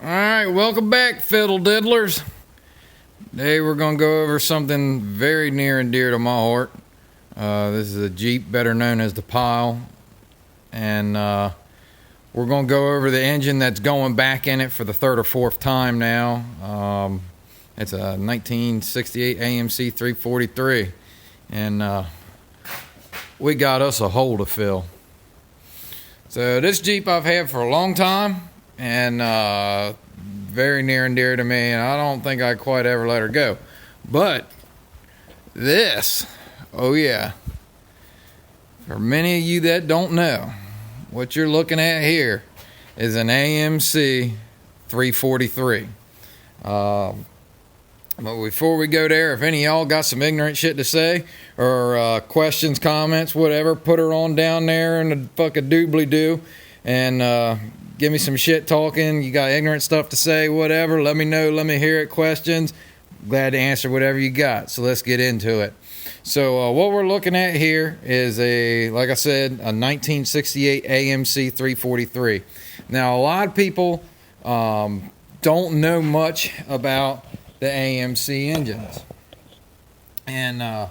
Alright, welcome back, fiddle diddlers. Today we're going to go over something very near and dear to my heart. This is a Jeep, better known as the Pile. And we're going to go over the engine that's going back in it for the third or fourth time now. It's a 1968 AMC 343. And we got us a hole to fill. So this Jeep I've had for a long time. And very near and dear to me, and I don't think I quite ever let her go. But this, oh yeah, for many of you that don't know, what you're looking at here is an AMC 343. But before we go there, if any of y'all got some ignorant shit to say, or questions, comments, whatever, put her on down there in the fucking doobly-doo, and give me some shit talking. You got ignorant stuff to say, whatever. Let me know. Let me hear it. Questions. Glad to answer whatever you got. So let's get into it. So what we're looking at here is like I said, a 1968 AMC 343. Now, a lot of people don't know much about the AMC engines. And,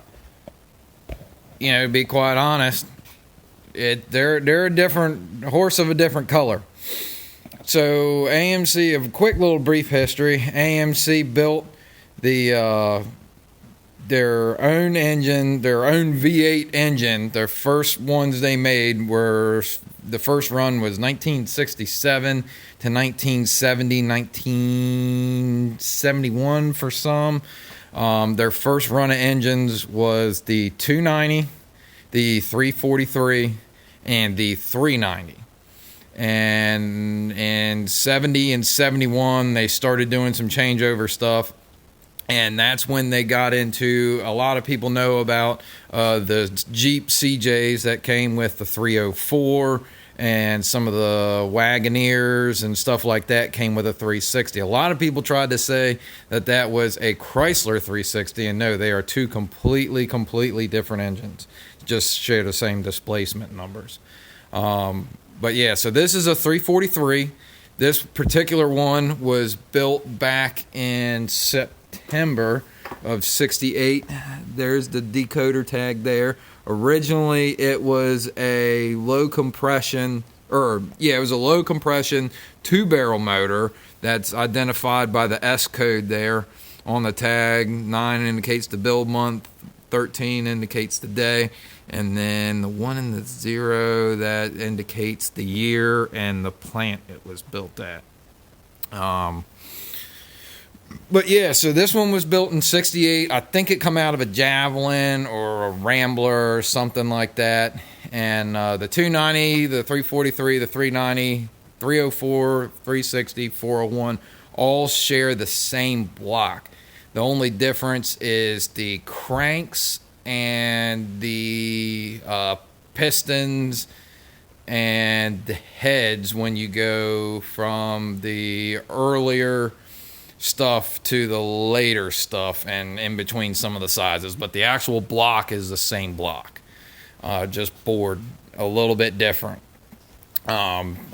to be quite honest, they're a different horse of a different color. So AMC, a quick little brief history. AMC built their own engine, their own V8 engine. Their first ones they made were, the first run was 1967 to 1970, 1971 for some. Their first run of engines was the 290, the 343, and the 390. And in 70 and 71, they started doing some changeover stuff. And that's when they got into, a lot of people know about the Jeep CJs that came with the 304, and some of the Wagoneers and stuff like that came with a 360. A lot of people tried to say that that was a Chrysler 360, and no, they are two completely different engines. Just share the same displacement numbers. But yeah, so this is a 343. This particular one was built back in September of 68. There's the decoder tag there. Originally, it was a low compression, two-barrel motor that's identified by the S code there on the tag. 9 indicates the build month, 13 indicates the day, and then the 1 and the 0, that indicates the year and the plant it was built at. But yeah, so this one was built in 68. I think it come out of a Javelin or a Rambler or something like that. And the 290, the 343, the 390, 304, 360, 401 all share the same block. The only difference is the cranks and the pistons and the heads when you go from the earlier stuff to the later stuff, and in between some of the sizes. But the actual block is the same block, just bored a little bit different.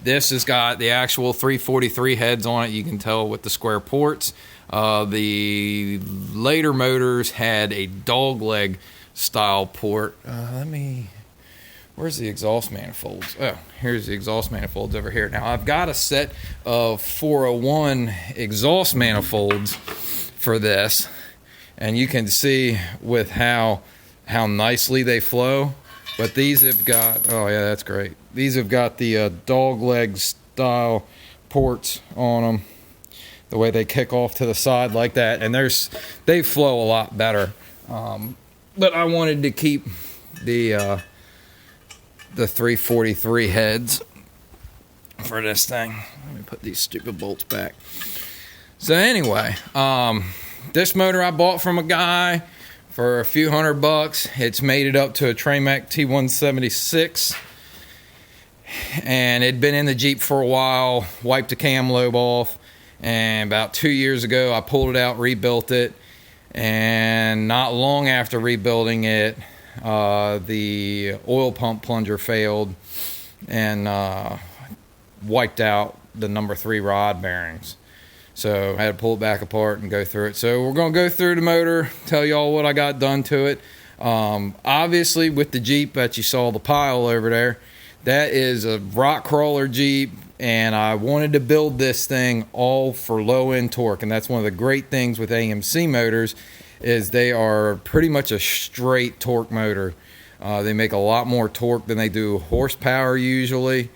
This has got the actual 343 heads on it. You can tell with the square ports. The later motors had a dogleg style port. Where's the exhaust manifolds? Oh, here's the exhaust manifolds over here. Now, I've got a set of 401 exhaust manifolds for this, and you can see with how nicely they flow. But these have got, oh yeah, that's great. These have got the dogleg style ports on them. The way they kick off to the side like that, and they flow a lot better. But I wanted to keep the 343 heads for this thing. Let me put these stupid bolts back. So anyway, this motor I bought from a guy for a few $100. It's made it up to a Tramac T176, and it'd been in the Jeep for a while. Wiped the cam lobe off. And about 2 years ago, I pulled it out, rebuilt it, and not long after rebuilding it, the oil pump plunger failed and wiped out the number 3 rod bearings. So I had to pull it back apart and go through it. So we're going to go through the motor, tell y'all what I got done to it. Obviously, with the Jeep that you saw the pile over there, that is a rock crawler Jeep, and I wanted to build this thing all for low-end torque. And that's one of the great things with AMC motors is they are pretty much a straight torque motor. They make a lot more torque than they do horsepower usually,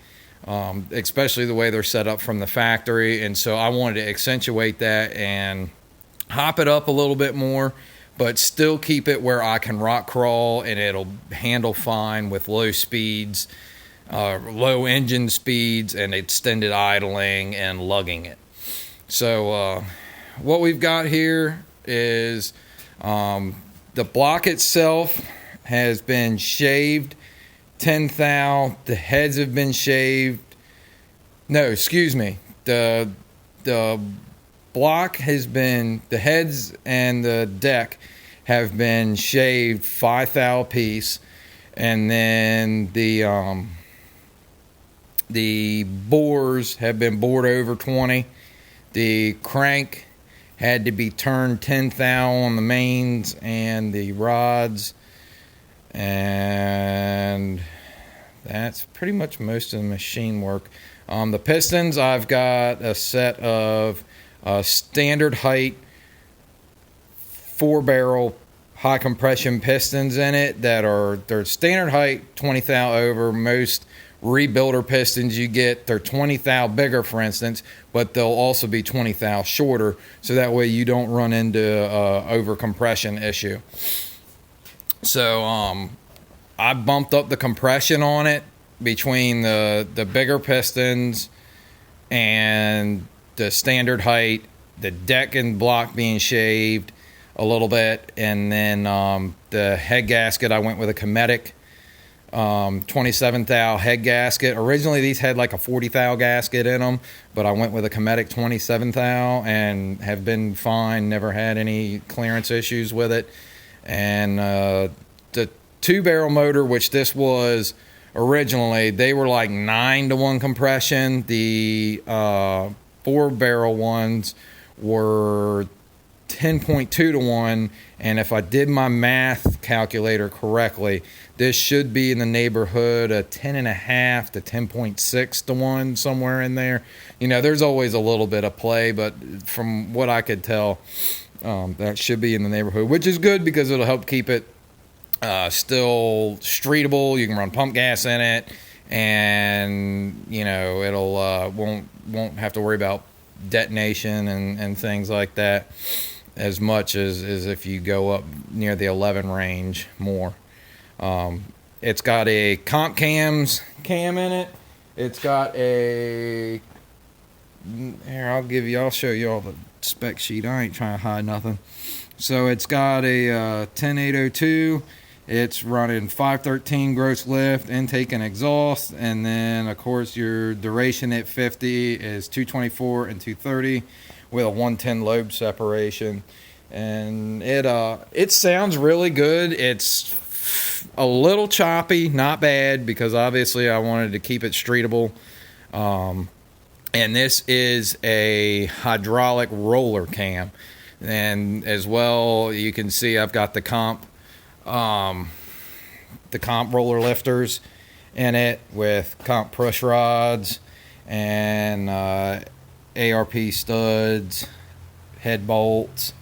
especially the way they're set up from the factory. And so I wanted to accentuate that and hop it up a little bit more, but still keep it where I can rock crawl and it'll handle fine with low speeds, low engine speeds, and extended idling and lugging it. So what we've got here is the block itself has been shaved 10 thou. The heads have been shaved. No, excuse me. The block has been, the heads and the deck have been shaved 5 thou apiece, and then the bores have been bored over 20. The crank had to be turned 10 thou on the mains and the rods, and that's pretty much most of the machine work. The pistons, I've got a set of standard height 4-barrel high compression pistons in it they're standard height 20 thou over. Most rebuilder pistons you get, they're 20 thou bigger, for instance, but they'll also be 20 thou shorter, so that way you don't run into over compression issue. So I bumped up the compression on it between the bigger pistons and the standard height, the deck and block being shaved a little bit, and then the head gasket, I went with a Cometic 27 thou head gasket. Originally these had like a 40 thou gasket in them, but I went with a Cometic 27 thou and have been fine, never had any clearance issues with it. And the 2-barrel motor, which this was originally, they were like 9-to-1 compression. The 4-barrel ones were 10.2-to-1, and if I did my math calculator correctly, this should be in the neighborhood of 10.5 to 10.6-to-1, somewhere in there. You know, there's always a little bit of play, but from what I could tell, that should be in the neighborhood, which is good because it'll help keep it still streetable. You can run pump gas in it, and you know it'll won't have to worry about detonation and things like that as much as if you go up near the 11 range more. It's got a comp cam in it. It's got a, here, I'll show you all the spec sheet. I ain't trying to hide nothing. So it's got a 10802. It's running 513 gross lift, intake and exhaust, and then of course your duration at 50 is 224 and 230 with a 110 lobe separation. And it sounds really good. It's a little choppy, not bad, because obviously I wanted to keep it streetable. And this is a hydraulic roller cam, and as well you can see I've got the comp roller lifters in it with comp push rods and ARP studs, head bolts,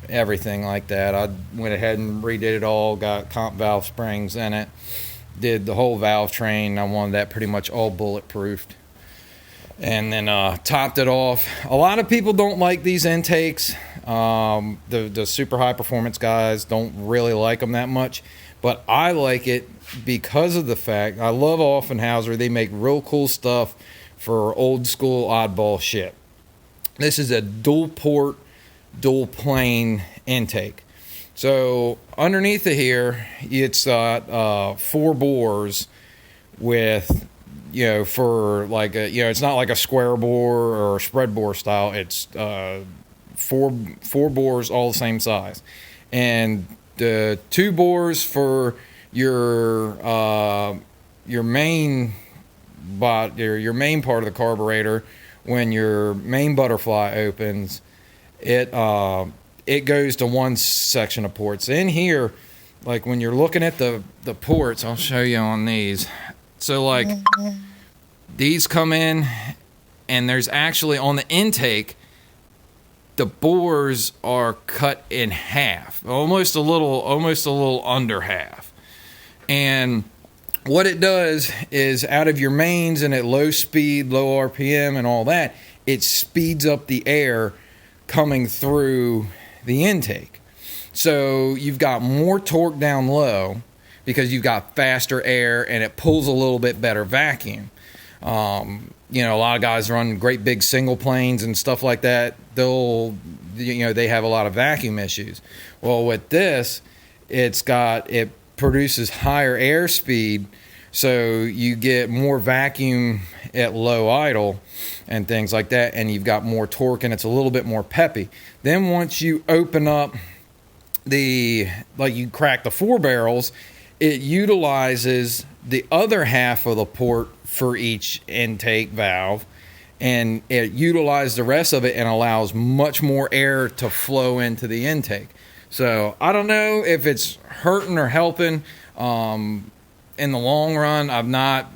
everything like that. I went ahead and redid it all, got comp valve springs in it, did the whole valve train. I wanted that pretty much all bulletproofed, and then topped it off. A lot of people don't like these intakes. The super high performance guys don't really like them that much, but I like it because of the fact I love Offenhauser. They make real cool stuff for old school oddball shit. This is a dual port, dual plane intake. So underneath of here, it's got 4 bores with, you know, for like a, you know, it's not like a square bore or a spread bore style. It's four bores all the same size, and the 2 bores for your main part of the carburetor when your main butterfly opens, it goes to one section of ports. In here, like when you're looking at the ports, I'll show you on these. So like these come in, and there's actually on the intake, the bores are cut in half, almost a little under half. And what it does is, out of your mains and at low speed, low RPM and all that, it speeds up the air coming through the intake. So you've got more torque down low because you've got faster air, and it pulls a little bit better vacuum. A lot of guys run great big single planes and stuff like that. They have a lot of vacuum issues. Well, with this, it produces higher airspeed, so you get more vacuum at low idle and things like that, and you've got more torque, and it's a little bit more peppy. Then once you open up you crack the 4 barrels, it utilizes the other half of the port for each intake valve, and it utilizes the rest of it and allows much more air to flow into the intake. So I don't know if it's hurting or helping. In the long run, I've not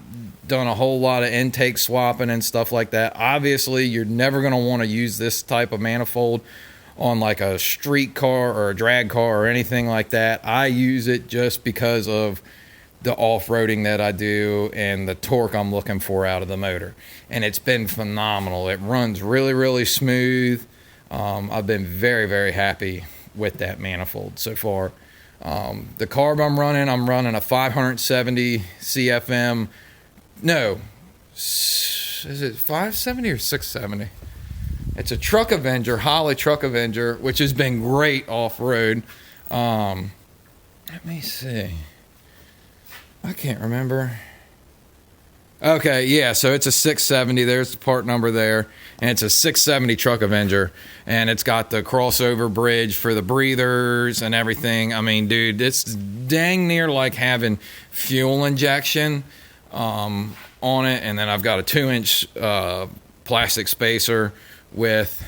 done a whole lot of intake swapping and stuff like that. Obviously, you're never going to want to use this type of manifold on like a street car or a drag car or anything like that. I use it just because of the off-roading that I do and the torque I'm looking for out of the motor. And it's been phenomenal. It runs really, really smooth. I've been very, very happy with that manifold so far. The carb I'm running a 570 CFM. No, is it 570 or 670? It's a Truck Avenger, Holly Truck Avenger, which has been great off-road. Let me see. I can't remember. Okay, yeah, so it's a 670. There's the part number there. And it's a 670 Truck Avenger. And it's got the crossover bridge for the breathers and everything. I mean, dude, it's dang near like having fuel injection on it. And then I've got a 2-inch plastic spacer with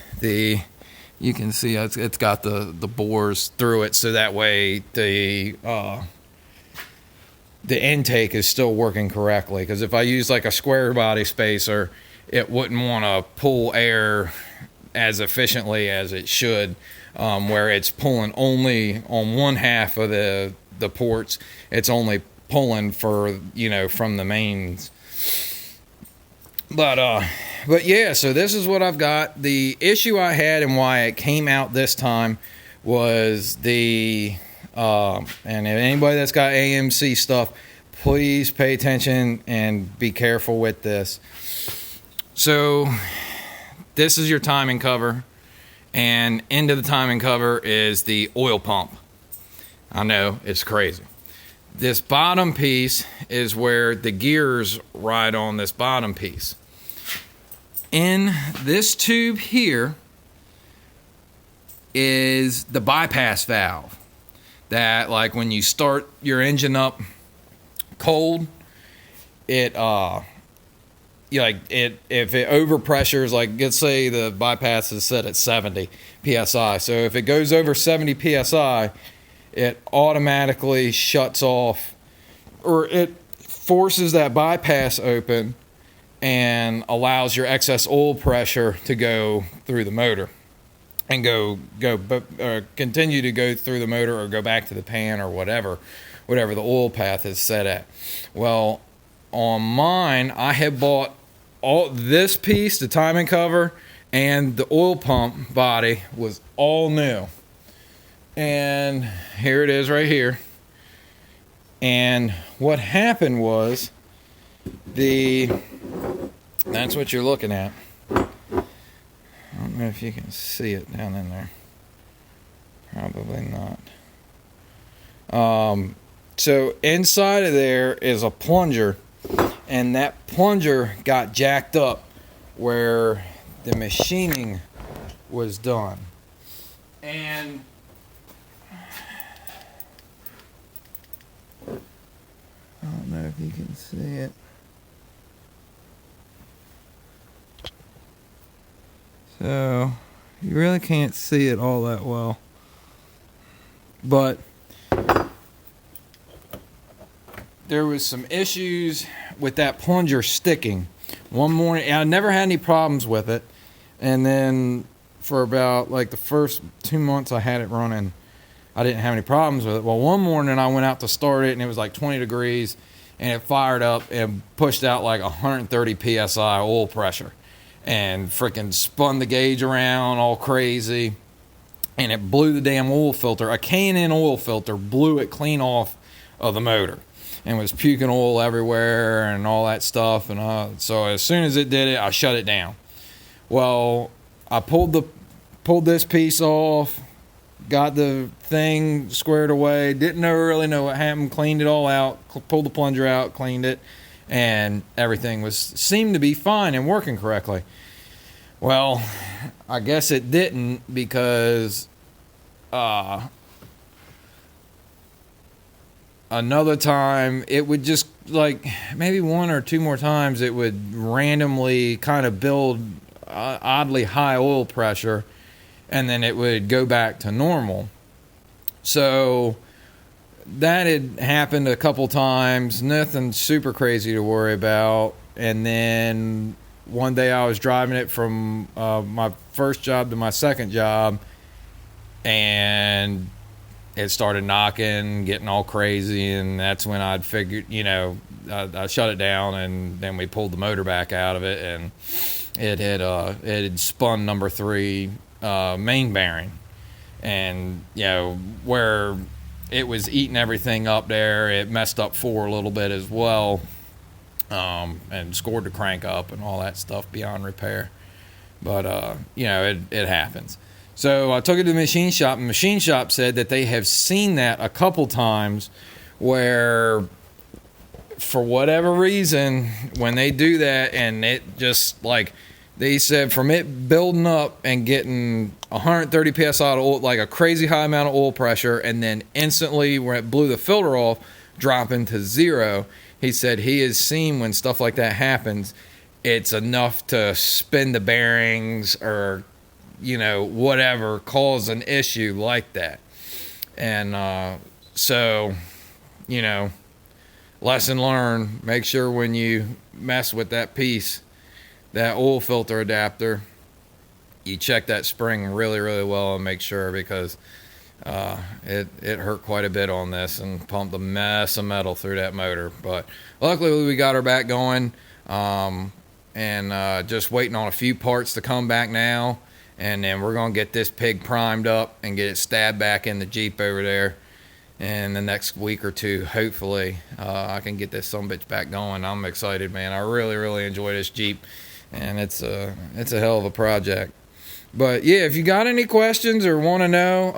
you can see it's got the bores through it, so that way the intake is still working correctly. Because if I use like a square body spacer, it wouldn't want to pull air as efficiently as it should, where it's pulling only on one half of the ports. It's only pulling for from the mains. But yeah, so this is what I've got. The issue I had and why it came out this time was and if anybody that's got AMC stuff, please pay attention and be careful with this. So this is your timing cover, and into the timing cover is the oil pump. I know, it's crazy. This bottom piece is where the gears ride on this bottom piece. In this tube here is the bypass valve that, like, when you start your engine up cold, if it overpressures, like let's say the bypass is set at 70 psi. So if it goes over 70 psi, it automatically shuts off, or it forces that bypass open and allows your excess oil pressure to go through the motor and continue to go through the motor, or go back to the pan, or whatever the oil path is set at. Well, on mine, I had bought all this piece, the timing cover, and the oil pump body was all new. And here it is right here. And what happened was, that's what you're looking at. I don't know if you can see it down in there. Probably not. So inside of there is a plunger, and that plunger got jacked up where the machining was done. And I don't know if you can see it. So you really can't see it all that well. But there was some issues with that plunger sticking. One morning, I never had any problems with it. And then for about like the first 2 months I had it running, I didn't have any problems with it. Well, one morning I went out to start it and it was like 20 degrees and it fired up and pushed out like 130 PSI oil pressure and freaking spun the gauge around all crazy. And it blew the damn oil filter. A K&N oil filter blew it clean off of the motor and was puking oil everywhere and all that stuff. And so as soon as it did it, I shut it down. Well, I pulled this piece off, got the thing squared away, didn't really know what happened, cleaned it all out, pulled the plunger out, cleaned it, and everything seemed to be fine and working correctly. Well, I guess it didn't, because another time it would just, like, maybe one or two more times, it would randomly kind of build oddly high oil pressure, and then it would go back to normal. So that had happened a couple times, nothing super crazy to worry about. And then one day I was driving it from my first job to my second job, and it started knocking, getting all crazy, and that's when I'd figured, I shut it down, and then we pulled the motor back out of it, and it had spun number 3 main bearing, and where it was eating everything up there, it messed up 4 a little bit as well, and scored the crank up and all that stuff beyond repair. But it happens. So I took it to the machine shop, and the machine shop said that they have seen that a couple times, where for whatever reason, when they do that, and it just, like, they said, from it building up and getting 130 PSI of oil, like a crazy high amount of oil pressure, and then instantly when it blew the filter off, dropping to 0, he said he has seen when stuff like that happens, it's enough to spin the bearings or, whatever, cause an issue like that. And so, lesson learned, make sure when you mess with that piece, that oil filter adapter, you check that spring really, really well and make sure, because it hurt quite a bit on this and pumped a mess of metal through that motor. But luckily we got her back going, and just waiting on a few parts to come back now, and then we're going to get this pig primed up and get it stabbed back in the Jeep over there. In the next week or two, hopefully, I can get this sumbitch back going. I'm excited, man. I really, really enjoy this Jeep, and it's a hell of a project. But yeah, if you got any questions or want to know,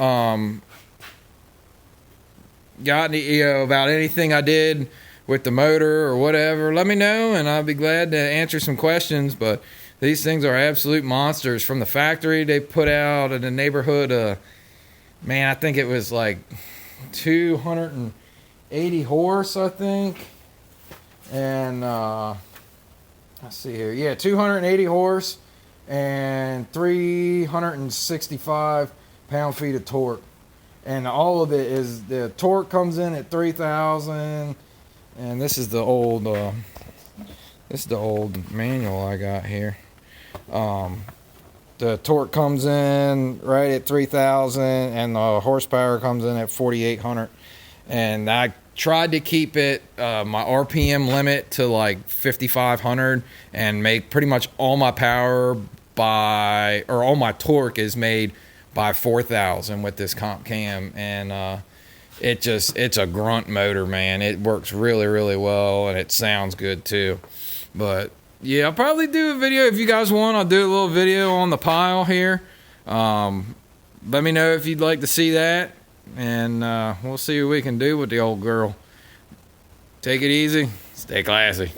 about anything I did with the motor or whatever, let me know, and I'll be glad to answer some questions. But these things are absolute monsters. From the factory, they put out in the neighborhood, I think it was like 280 horse, I think. And let's see here. Yeah, 280 horse and 365 pound-feet of torque. And all of it is, the torque comes in at 3,000. And this is the old manual I got here. The torque comes in right at 3,000, and the horsepower comes in at 4,800. And I tried to keep it, my RPM limit to like 5,500, and make pretty much all my power all my torque is made by 4,000 with this comp cam. And it's a grunt motor, man. It works really, really well, and it sounds good too. But yeah, I'll probably do a video. If you guys want, I'll do a little video on the pile here. Let me know if you'd like to see that, and we'll see what we can do with the old girl. Take it easy. Stay classy.